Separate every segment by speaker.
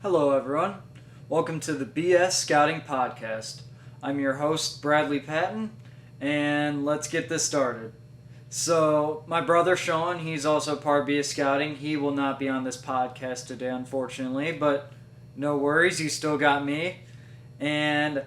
Speaker 1: Hello, everyone. Welcome to the BSscouting podcast. I'm your host, Bradley Patton, and let's get this started. So, my brother Sean, he's also part of BSscouting. He will not be on this podcast today, unfortunately, but no worries, you still got me. And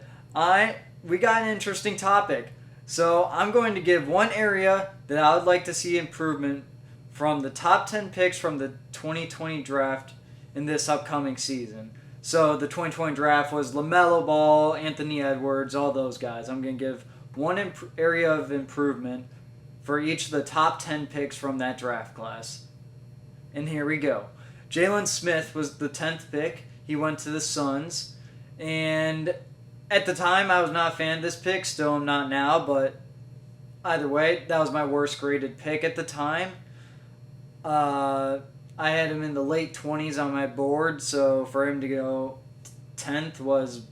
Speaker 1: we got an interesting topic. So, I'm going to give one area that I would like to see improvement from the top 10 picks from the 2020 draft in this upcoming season. So the 2020 draft was LaMelo Ball, Anthony Edwards, all those guys. I'm going to give one area of improvement for each of the top 10 picks from that draft class. And here we go. Jalen Smith was the 10th pick. He went to the Suns. And at the time, I was not a fan of this pick. Still am not now, but either way, that was my worst graded pick at the time. I had him in the late 20s on my board, so for him to go 10th was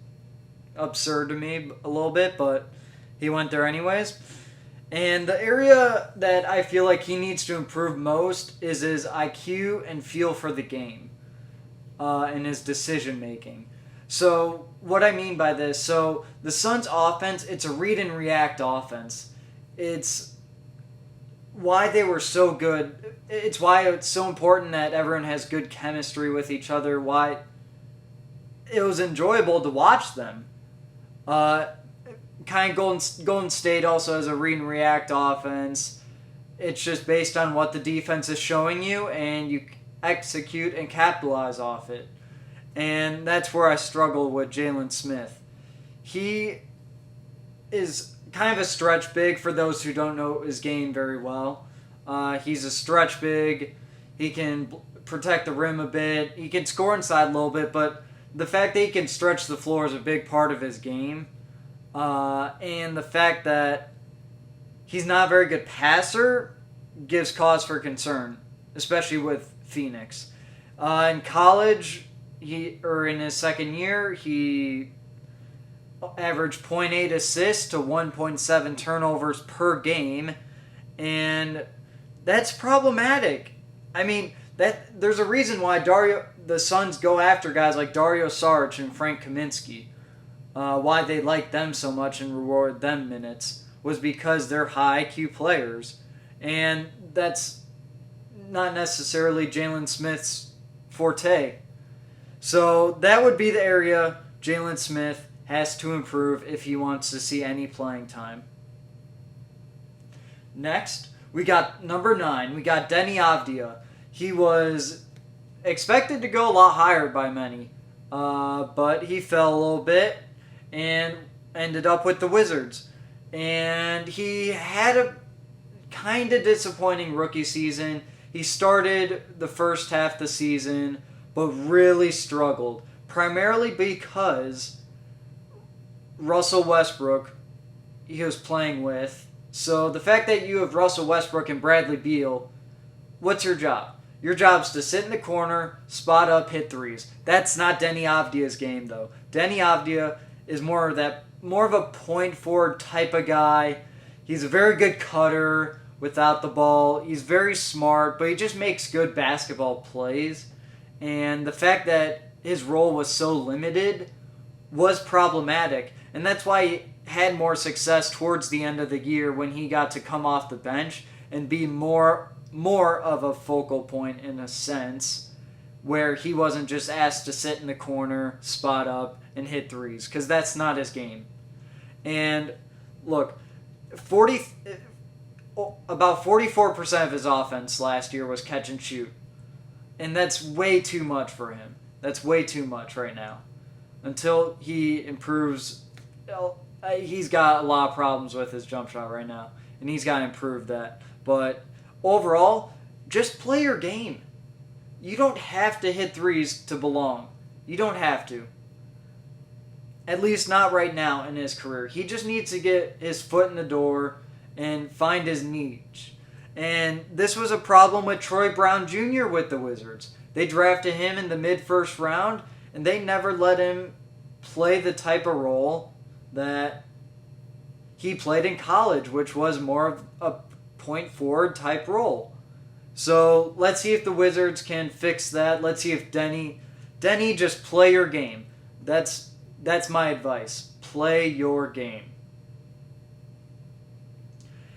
Speaker 1: absurd to me a little bit, but he went there anyways. And the area that I feel like he needs to improve most is his IQ and feel for the game and his decision making. So what I mean by this, so the Suns offense, it's a read and react offense. It's why they were so good. It's why it's so important that everyone has good chemistry with each other. Why it was enjoyable to watch them. Kind of Golden State also has a read and react offense. It's just based on what the defense is showing you, and you execute and capitalize off it. And that's where I struggle with Jalen Smith. He is kind of a stretch big for those who don't know his game very well. He's a stretch big. He can protect the rim a bit. He can score inside a little bit, but the fact that he can stretch the floor is a big part of his game. And the fact that he's not a very good passer gives cause for concern, especially with Phoenix. In college, in his second year, he averaged 0.8 assists to 1.7 turnovers per game, and that's problematic. I mean, there's a reason why the Suns go after guys like Dario Saric and Frank Kaminsky. Why they like them so much and reward them minutes was because they're high IQ players, and that's not necessarily Jalen Smith's forte. So that would be the area Jalen Smith has to improve if he wants to see any playing time. Next, we got number 9. We got Deni Avdija. He was expected to go a lot higher by many, but he fell a little bit and ended up with the Wizards. And he had a kind of disappointing rookie season. He started the first half of the season, but really struggled, primarily because Russell Westbrook he was playing with. So the fact that you have Russell Westbrook and Bradley Beal, what's your job? Your job's to sit in the corner, spot up, hit threes. That's not Deni Avdija's game, though. Deni Avdija is more of a point forward type of guy. He's a very good cutter without the ball. He's very smart, but he just makes good basketball plays. And the fact that his role was so limited was problematic. And that's why he had more success towards the end of the year when he got to come off the bench and be more of a focal point in a sense, where he wasn't just asked to sit in the corner, spot up, and hit threes, because that's not his game. And look, about 44% of his offense last year was catch and shoot. And that's way too much for him. That's way too much right now. Until he improves, he's got a lot of problems with his jump shot right now, and he's got to improve that. But overall, just play your game. You don't have to hit threes to belong. You don't have to. At least not right now in his career. He just needs to get his foot in the door and find his niche. And this was a problem with Troy Brown Jr. with the Wizards. They drafted him in the mid-first round, and they never let him play the type of role that he played in college, which was more of a point forward type role. So let's see if the Wizards can fix that. Let's see if Deni Denny, just play your game. That's my advice. Play your game.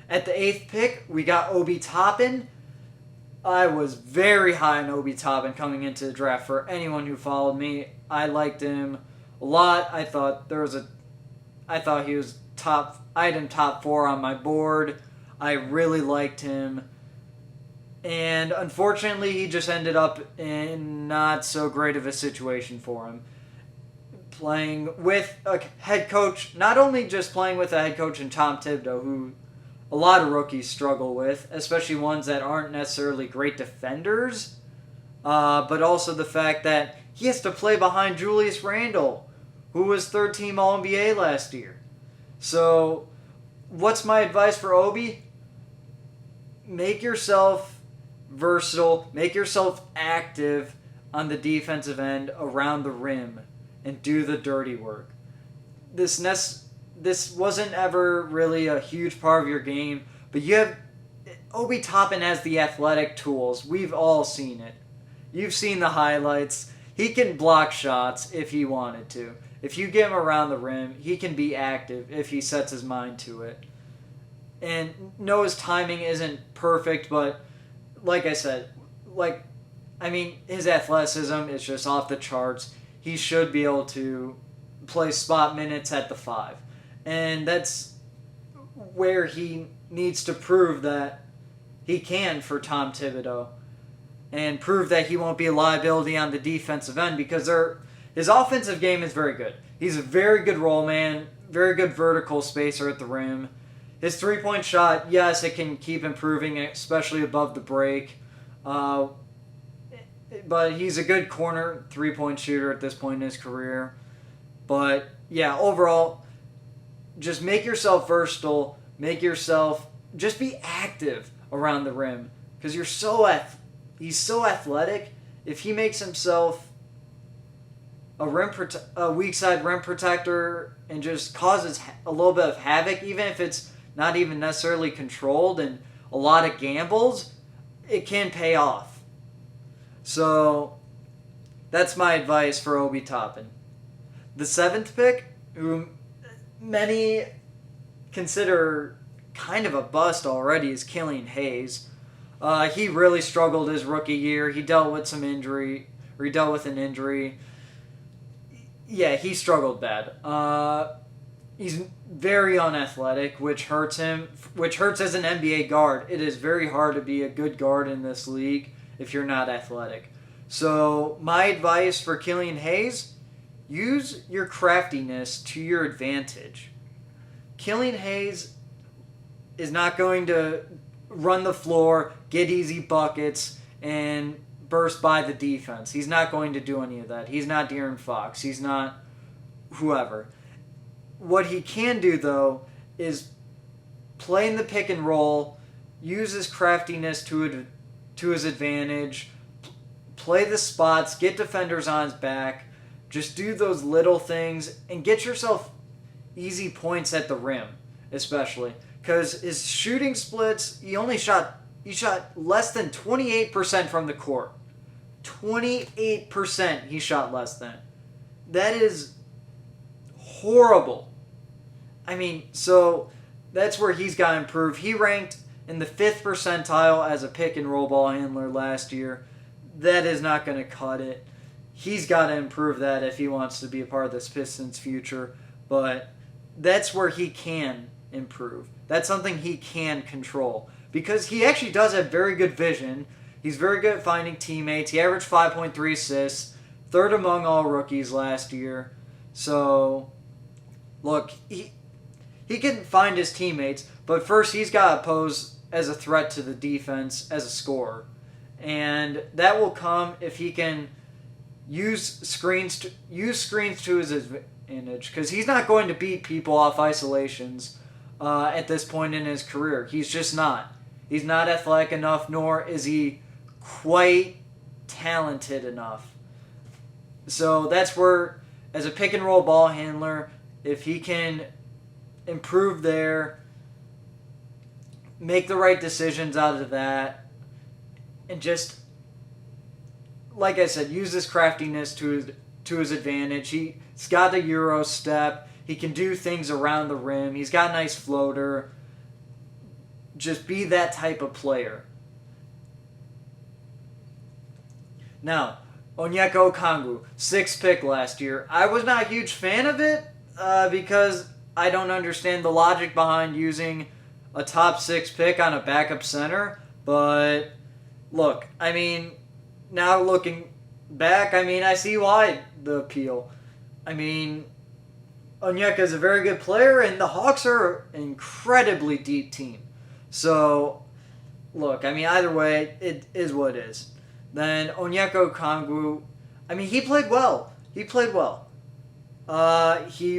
Speaker 1: At the 8th pick, we got Obi Toppin. I was very high on Obi Toppin coming into the draft. For anyone who followed me, I liked him a lot. I thought he was top. I had him top 4 on my board. I really liked him. And unfortunately, he just ended up in not so great of a situation for him. Playing with a head coach, not only just playing with a head coach in Tom Thibodeau, who a lot of rookies struggle with, especially ones that aren't necessarily great defenders, but also the fact that he has to play behind Julius Randle, who was third-team All-NBA last year. So, what's my advice for Obi? Make yourself versatile, make yourself active on the defensive end around the rim, and do the dirty work. This wasn't ever really a huge part of your game, but Obi Toppin has the athletic tools. We've all seen it. You've seen the highlights. He can block shots if he wanted to. If you get him around the rim, he can be active if he sets his mind to it. And Noah's timing isn't perfect, but like I said, his athleticism is just off the charts. He should be able to play spot minutes at the 5. And that's where he needs to prove that he can for Tom Thibodeau. And prove that he won't be a liability on the defensive end, because his offensive game is very good. He's a very good roll man, very good vertical spacer at the rim. His three-point shot, yes, it can keep improving, especially above the break. But he's a good corner three-point shooter at this point in his career. But, yeah, overall, just make yourself versatile. Just be active around the rim. Because he's so athletic. If he makes himself a weak side rim protector and just causes a little bit of havoc, even if it's not even necessarily controlled and a lot of gambles, it can pay off. So that's my advice for Obi Toppin. The 7th pick, who many consider kind of a bust already, is Killian Hayes. He really struggled his rookie year. He dealt with an injury. Yeah, he struggled bad. He's very unathletic, which hurts him, which hurts as an NBA guard. It is very hard to be a good guard in this league if you're not athletic. So my advice for Killian Hayes, use your craftiness to your advantage. Killian Hayes is not going to run the floor, get easy buckets, and burst by the defense. He's not going to do any of that. He's not De'Aaron Fox. He's not whoever. What he can do, though, is play in the pick and roll, use his craftiness to his advantage, play the spots, get defenders on his back, just do those little things, and get yourself easy points at the rim, especially. Because his shooting splits, he shot less than 28% from the court. 28% he shot less than. That is horrible. I mean, so that's where he's got to improve. He ranked in the 5th percentile as a pick and roll ball handler last year. That is not going to cut it. He's got to improve that if he wants to be a part of this Pistons future. But that's where he can improve. That's something he can control. Because he actually does have very good vision. He's very good at finding teammates. He averaged 5.3 assists. 3rd among all rookies last year. So, look, he can find his teammates. But first, he's got to pose as a threat to the defense as a scorer. And that will come if he can use screens to his advantage. Because he's not going to beat people off isolations at this point in his career. He's just not. He's not athletic enough, nor is he quite talented enough. So that's where, as a pick and roll ball handler, if he can improve there, make the right decisions out of that, and just like I said, use his craftiness to his advantage. He's got a Euro step. He can do things around the rim. He's got a nice floater. Just be that type of player. Now, Onyeka Okongwu, 6th pick last year. I was not a huge fan of it because I don't understand the logic behind using a top 6 pick on a backup center. But look, I mean, now looking back, I mean, I see why the appeal. I mean, Onyeka is a very good player, and the Hawks are an incredibly deep team. So, look, I mean, either way, it is what it is. Then Onyeka Okongwu, I mean, he played well. He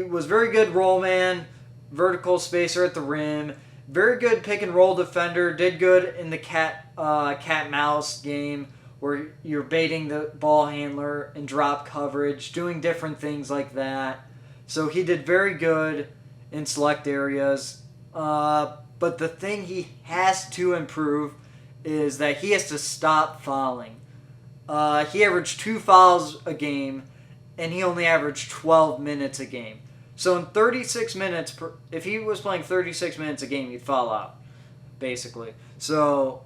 Speaker 1: was very good roll man, vertical spacer at the rim, very good pick and roll defender, did good in the cat-mouse game where you're baiting the ball handler and drop coverage, doing different things like that. So he did very good in select areas. But the thing he has to improve is that he has to stop fouling. He averaged 2 fouls a game, and he only averaged 12 minutes a game. So in 36 minutes, if he was playing 36 minutes a game, he'd foul out, basically. So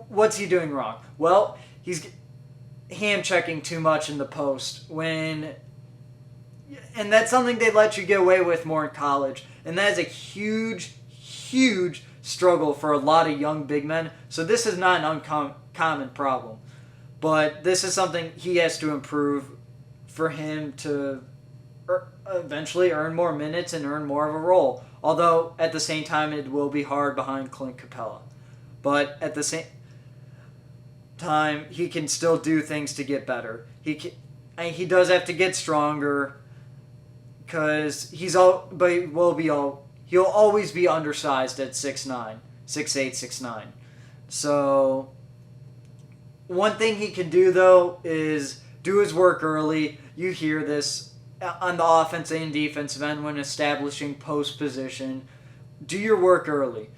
Speaker 1: what's he doing wrong? Well, he's hand-checking too much in the post and that's something they let you get away with more in college. And that is a huge, huge struggle for a lot of young big men. So this is not an uncommon problem. But this is something he has to improve for him to eventually earn more minutes and earn more of a role. Although, at the same time, it will be hard behind Clint Capella. But at the same time, he can still do things to get better. He does have to get stronger because he'll always be undersized at 6'9", 6'8", 6'9". So one thing he can do, though, is do his work early. You hear this on the offensive and defensive end when establishing post position. Do your work early.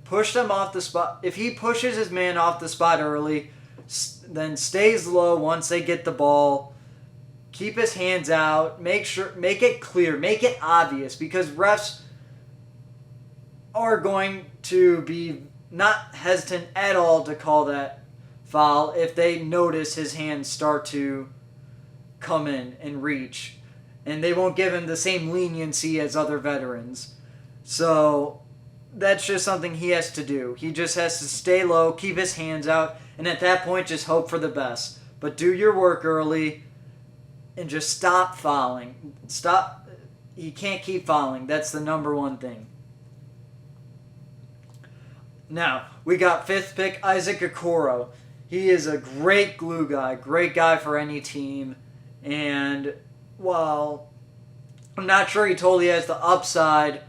Speaker 1: Push them off the spot. If he pushes his man off the spot early, then stays low once they get the ball. Keep his hands out. Make it clear. Make it obvious, because refs are going to be not hesitant at all to call that foul if they notice his hands start to come in and reach, and they won't give him the same leniency as other veterans. So that's just something he has to do. He just has to stay low, keep his hands out, and at that point just hope for the best. But do your work early and just stop fouling. He can't keep fouling. That's the number one thing. Now, we got 5th pick, Isaac Okoro. He is a great glue guy, great guy for any team. And, well, I'm not sure he totally has the upside.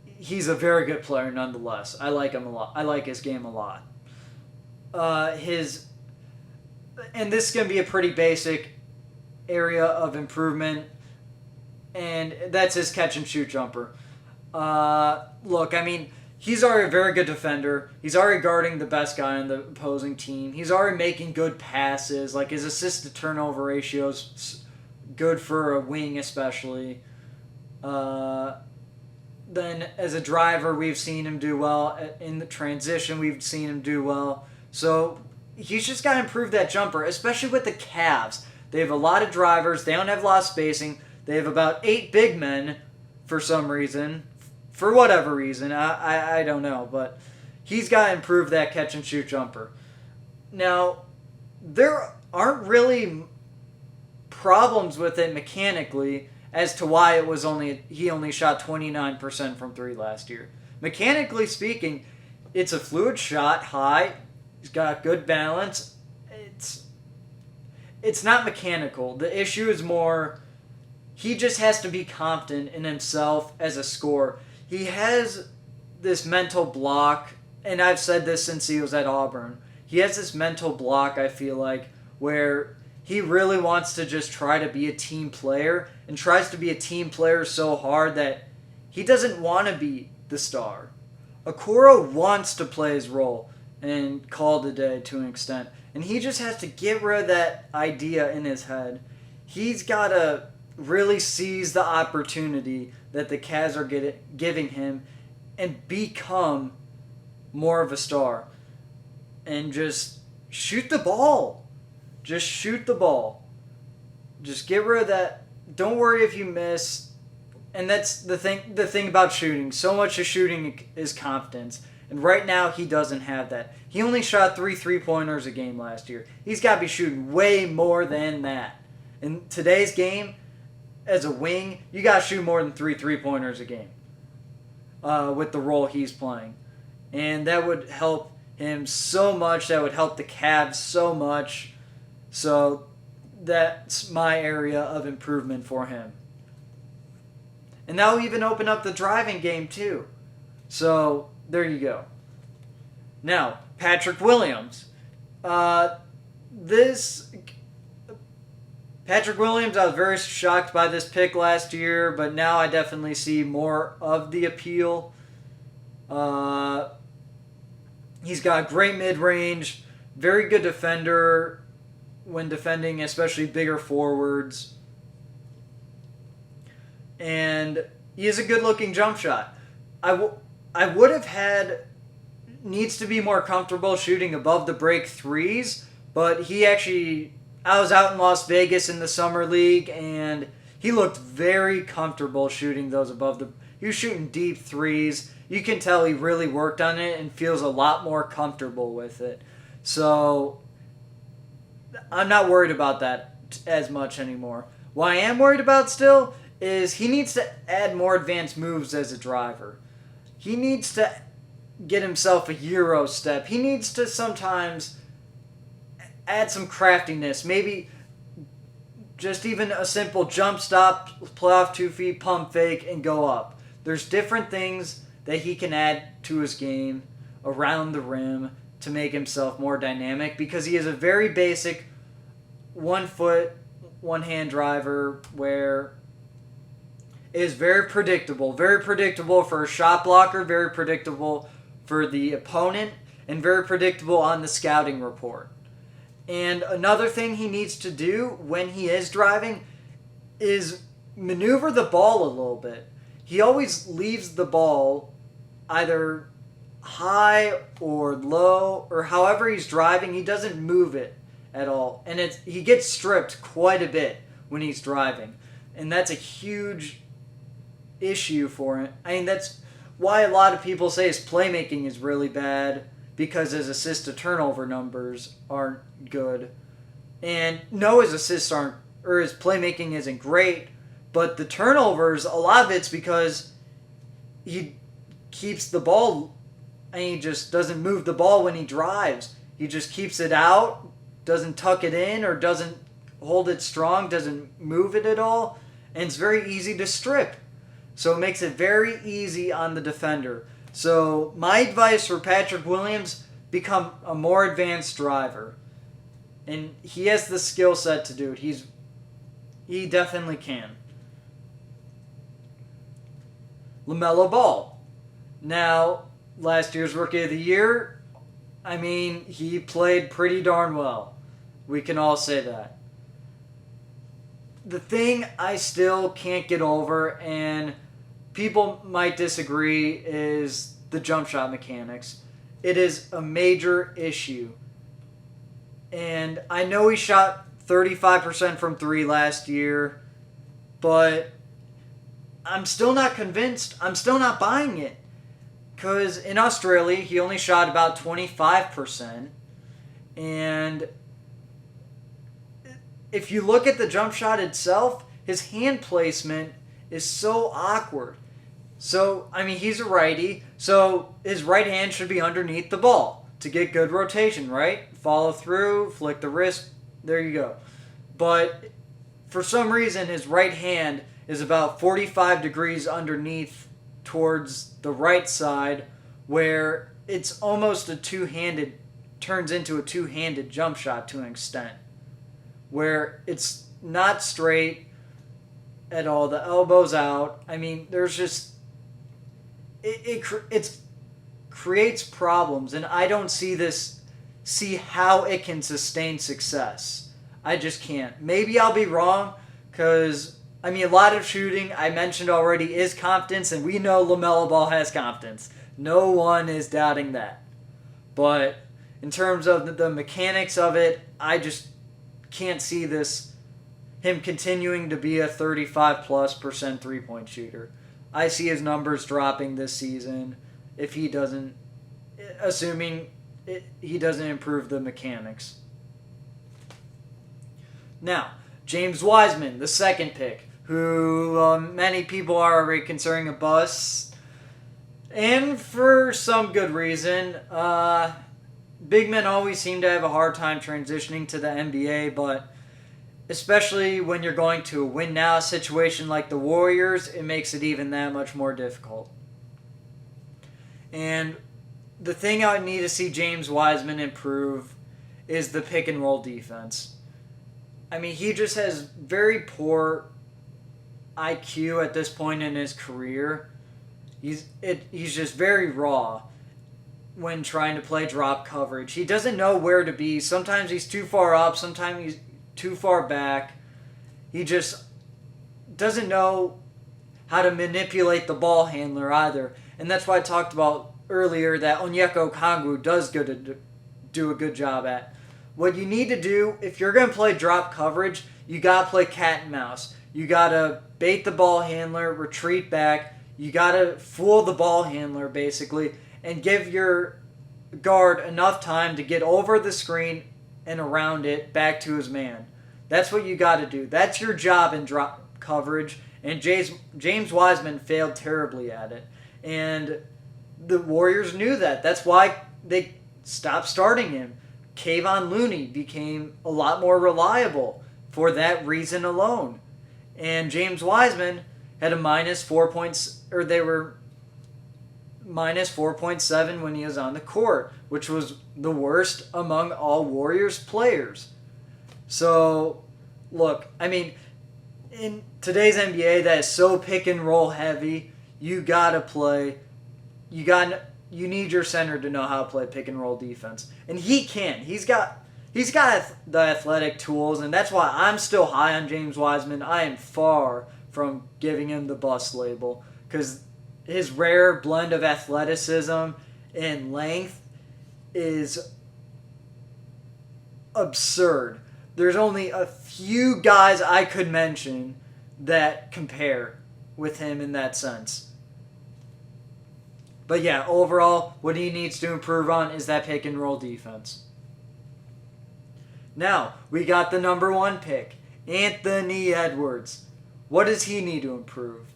Speaker 1: He's a very good player nonetheless. I like him a lot. I like his game a lot. And this is going to be a pretty basic area of improvement, and that's his catch and shoot jumper. Look, I mean, he's already a very good defender. He's already guarding the best guy on the opposing team. He's already making good passes. Like, his assist to turnover ratio is good for a wing, especially. Then as a driver, we've seen him do well. In the transition, we've seen him do well. So he's just got to improve that jumper, especially with the Cavs. They have a lot of drivers. They don't have a lot of spacing. They have about 8 big men for some reason. For whatever reason. I don't know. But he's got to improve that catch and shoot jumper. Now, there aren't really problems with it mechanically as to why he only shot 29% from 3 last year. Mechanically speaking, it's a fluid shot, high. He's got good balance. It's not mechanical. The issue is more, he just has to be confident in himself as a scorer. He has this mental block, and I've said this since he was at Auburn. He has this mental block, I feel like, where he really wants to just try to be a team player, and tries to be a team player so hard that he doesn't want to be the star. Okoro wants to play his role and call it a day to an extent. And he just has to get rid of that idea in his head. He's got to really seize the opportunity that the Cavs are giving him and become more of a star. And just shoot the ball. Just shoot the ball. Just get rid of that. Don't worry if you miss. And that's the thing about shooting. So much of shooting is confidence. And right now, he doesn't have that. He only shot 3 3-pointers a game last year. He's got to be shooting way more than that. In today's game, as a wing, you got to shoot more than 3 3-pointers a game with the role he's playing. And that would help him so much. That would help the Cavs so much. So that's my area of improvement for him. And that will even open up the driving game too. So there you go. Now, Patrick Williams. Patrick Williams, I was very shocked by this pick last year, but now I definitely see more of the appeal. He's got great mid-range, very good defender when defending, especially bigger forwards. And he has a good-looking jump shot. I would have needs to be more comfortable shooting above the break threes, but I was out in Las Vegas in the summer league, and he looked very comfortable shooting those he was shooting deep threes. You can tell he really worked on it and feels a lot more comfortable with it. So I'm not worried about that as much anymore. What I am worried about still is he needs to add more advanced moves as a driver. He needs to get himself a Euro step. He needs to sometimes add some craftiness. Maybe just even a simple jump stop, play off 2 feet, pump fake, and go up. There's different things that he can add to his game around the rim to make himself more dynamic, because he is a very basic 1 foot, 1 hand driver where it is very predictable. Very predictable for a shot blocker, very predictable for the opponent, and very predictable on the scouting report. And another thing he needs to do when he is driving is maneuver the ball a little bit. He always leaves the ball either high or low, or however he's driving, he doesn't move it at all. And he gets stripped quite a bit when he's driving. And that's a huge issue for him. I mean, that's why a lot of people say his playmaking is really bad, because his assist to turnover numbers aren't good. And no, his assists aren't, or his playmaking isn't great, but the turnovers, a lot of it's because he keeps the ball, and he just doesn't move the ball when he drives. He just keeps it out, doesn't tuck it in, or doesn't hold it strong, doesn't move it at all, and it's very easy to strip. So it makes it very easy on the defender. So my advice for Patrick Williams, become a more advanced driver. And he has the skill set to do it. He definitely can. LaMelo Ball. Now, last year's Rookie of the Year, I mean, he played pretty darn well. We can all say that. The thing I still can't get over, and people might disagree, is the jump shot mechanics. It is a major issue. And I know he shot 35% from 3 last year, but I'm still not convinced. I'm still not buying it. Because in Australia, he only shot about 25%. And if you look at the jump shot itself, his hand placement is so awkward. So, I mean, he's a righty, so his right hand should be underneath the ball to get good rotation, right? Follow through, flick the wrist, there you go. But for some reason, his right hand is about 45 degrees underneath towards the right side, where it's almost turns into a two-handed jump shot to an extent, where it's not straight at all, the elbow's out. I mean, there's just, it creates problems, and I don't see this see how it can sustain success. I just can't. Maybe I'll be wrong, because, I mean, a lot of shooting, I mentioned already, is confidence, and we know LaMelo Ball has confidence. No one is doubting that. But in terms of the mechanics of it, I just can't see him continuing to be a 35+% three-point shooter. I see his numbers dropping this season if he doesn't, assuming he doesn't improve the mechanics. Now, James Wiseman, the second pick, who many people are already considering a bust, and for some good reason. Big men always seem to have a hard time transitioning to the NBA, but especially when you're going to a win-now situation like the Warriors, it makes it even that much more difficult. And the thing I need to see James Wiseman improve is the pick-and-roll defense. I mean, he just has very poor IQ at this point in his career. He's just very raw when trying to play drop coverage. He doesn't know where to be. Sometimes he's too far up, sometimes he's too far back. He just doesn't know how to manipulate the ball handler either. And that's why I talked about earlier that Onyeka Okongwu does do a good job at. What you need to do, if you're going to play drop coverage, you got to play cat and mouse. You got to bait the ball handler, retreat back. You got to fool the ball handler, basically, and give your guard enough time to get over the screen and around it back to his man. That's what you got to do. That's your job in drop coverage, and James Wiseman failed terribly at it. And the Warriors knew that. That's why they stopped starting him. Kayvon Looney became a lot more reliable for that reason alone. And James Wiseman had a -4 points, or they were -4.7 when he was on the court, which was the worst among all Warriors players. So, look, I mean, in today's NBA that is so pick and roll heavy, you gotta play. You need your center to know how to play pick and roll defense, and he can. He's got the athletic tools, and that's why I'm still high on James Wiseman. I am far from giving him the bust label, because his rare blend of athleticism and length is absurd. There's only a few guys I could mention that compare with him in that sense. But yeah, overall, what he needs to improve on is that pick and roll defense. Now, we got the number 1 pick, Anthony Edwards. What does he need to improve?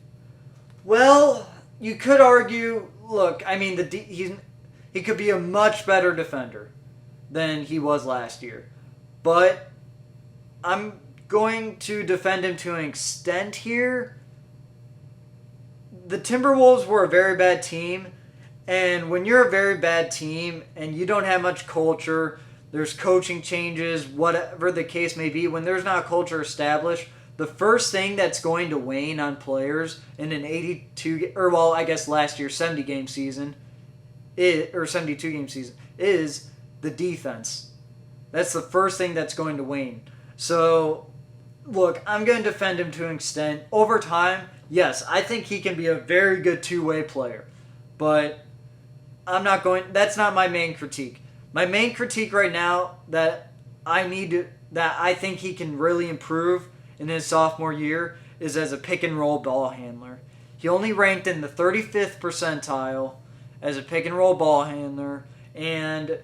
Speaker 1: Well, you could argue, look, I mean, he could be a much better defender than he was last year. But I'm going to defend him to an extent here. The Timberwolves were a very bad team, and when you're a very bad team and you don't have much culture, there's coaching changes, whatever the case may be, when there's not a culture established, the first thing that's going to wane on players in an 82, or well, I guess last year's 70-game season, or 72-game season, is the defense. That's the first thing that's going to wane. So, look, I'm going to defend him to an extent. Over time, yes, I think he can be a very good two-way player. But that's not my main critique. My main critique right now that I think he can really improve in his sophomore year is as a pick-and-roll ball handler. He only ranked in the 35th percentile as a pick-and-roll ball handler, and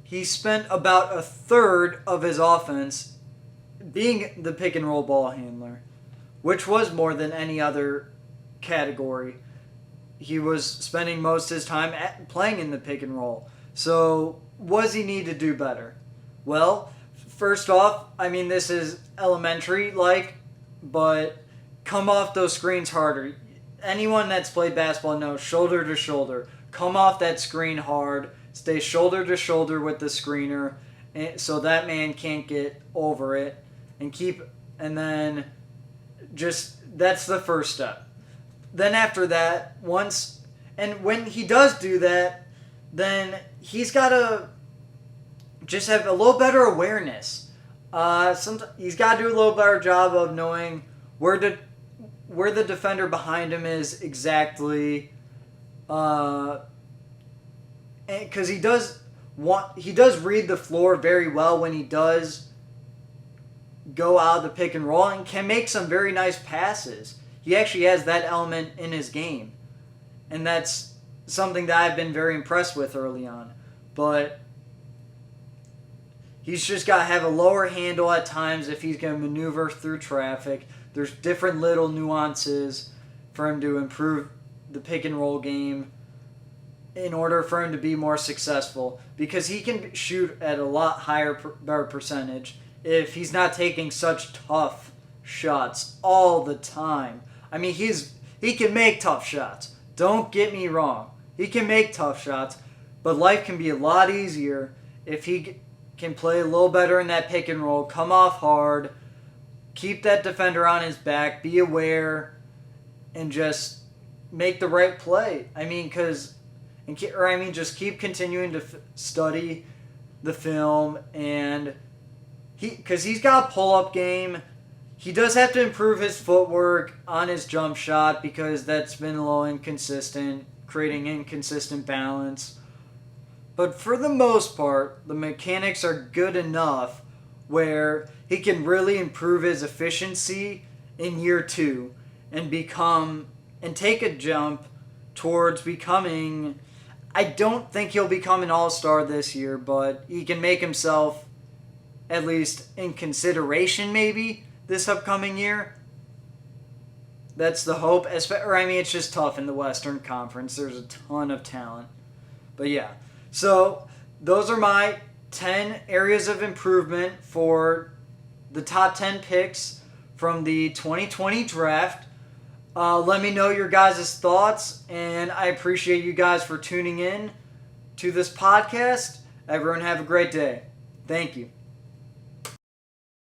Speaker 1: he spent about a third of his offense being the pick-and-roll ball handler, which was more than any other category. He was spending most of his time playing in the pick-and-roll. So, what does he need to do better? Well, first off, I mean, this is elementary-like, but come off those screens harder. Anyone that's played basketball knows shoulder to shoulder. Come off that screen hard. Stay shoulder to shoulder with the screener so that man can't get over it. And then that's the first step. Then after that, when he does do that, then he's got to just have a little better awareness. He's got to do a little better job of knowing where the defender behind him is exactly, because he does read the floor very well when he does go out of the pick and roll and can make some very nice passes. He actually has that element in his game, and that's something that I've been very impressed with early on. But he's just got to have a lower handle at times if he's going to maneuver through traffic. There's different little nuances for him to improve the pick and roll game in order for him to be more successful, because he can shoot at a lot better percentage if he's not taking such tough shots all the time. I mean, he can make tough shots. Don't get me wrong. He can make tough shots, but life can be a lot easier if he can play a little better in that pick and roll, come off hard, keep that defender on his back, be aware, and just make the right play. I mean, just keep continuing to study the film, and because he's got a pull-up game. He does have to improve his footwork on his jump shot because that's been a little inconsistent, creating inconsistent balance. But for the most part, the mechanics are good enough where he can really improve his efficiency in year 2 and take a jump towards becoming. I don't think he'll become an all-star this year, but he can make himself at least in consideration maybe this upcoming year. That's the hope. It's just tough in the Western Conference. There's a ton of talent. But yeah. So those are my 10 areas of improvement for the top 10 picks from the 2020 draft. Let me know your guys' thoughts, and I appreciate you guys for tuning in to this podcast. Everyone have a great day. Thank you.